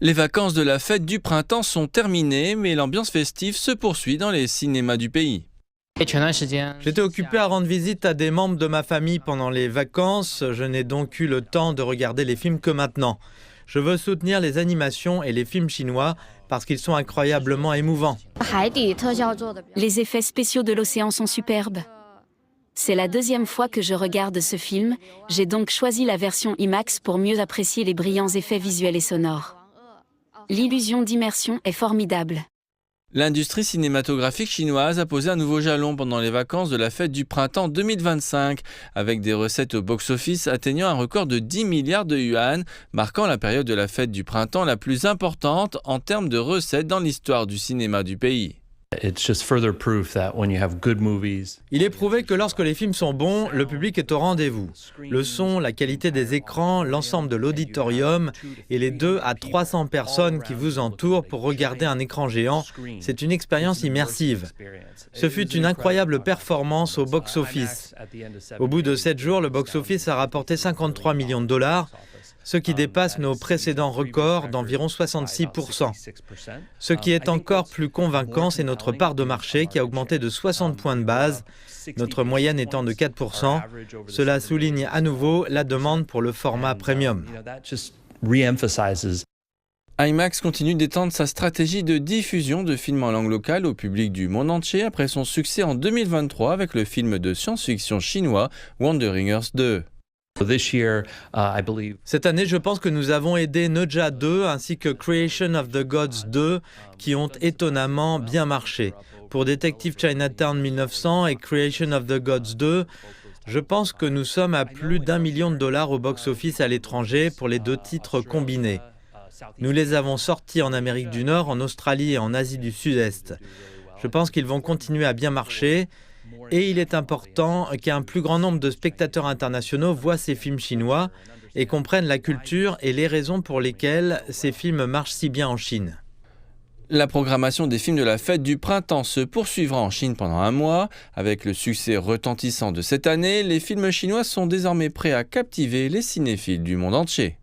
Les vacances de la fête du printemps sont terminées, mais l'ambiance festive se poursuit dans les cinémas du pays. J'étais occupé à rendre visite à des membres de ma famille pendant les vacances. Je n'ai donc eu le temps de regarder les films que maintenant. Je veux soutenir les animations et les films chinois parce qu'ils sont incroyablement émouvants. Les effets spéciaux de l'océan sont superbes. C'est la deuxième fois que je regarde ce film. J'ai donc choisi la version IMAX pour mieux apprécier les brillants effets visuels et sonores. L'illusion d'immersion est formidable. L'industrie cinématographique chinoise a posé un nouveau jalon pendant les vacances de la fête du printemps 2025, avec des recettes au box-office atteignant un record de 10 milliards de yuan, marquant la période de la fête du printemps la plus importante en termes de recettes dans l'histoire du cinéma du pays. Il est prouvé que lorsque les films sont bons, le public est au rendez-vous. Le son, la qualité des écrans, l'ensemble de l'auditorium et les 200 à 300 personnes qui vous entourent pour regarder un écran géant, c'est une expérience immersive. Ce fut une incroyable performance au box-office. Au bout de 7 jours, le box-office a rapporté 53 millions de dollars, ce qui dépasse nos précédents records d'environ 66%. Ce qui est encore plus convaincant, c'est notre part de marché qui a augmenté de 60 points de base, notre moyenne étant de 4%. Cela souligne à nouveau la demande pour le format premium. IMAX continue d'étendre sa stratégie de diffusion de films en langue locale au public du monde entier après son succès en 2023 avec le film de science-fiction chinois Wandering Earth 2. Cette année, je pense que nous avons aidé Neja 2 ainsi que Creation of the Gods 2 qui ont étonnamment bien marché. Pour Detective Chinatown 1900 et Creation of the Gods 2, je pense que nous sommes à plus d'1 million de dollars au box-office à l'étranger pour les 2 titres combinés. Nous les avons sortis en Amérique du Nord, en Australie et en Asie du Sud-Est. Je pense qu'ils vont continuer à bien marcher. Et il est important qu'un plus grand nombre de spectateurs internationaux voient ces films chinois et comprennent la culture et les raisons pour lesquelles ces films marchent si bien en Chine. La programmation des films de la fête du printemps se poursuivra en Chine pendant un mois. Avec le succès retentissant de cette année, les films chinois sont désormais prêts à captiver les cinéphiles du monde entier.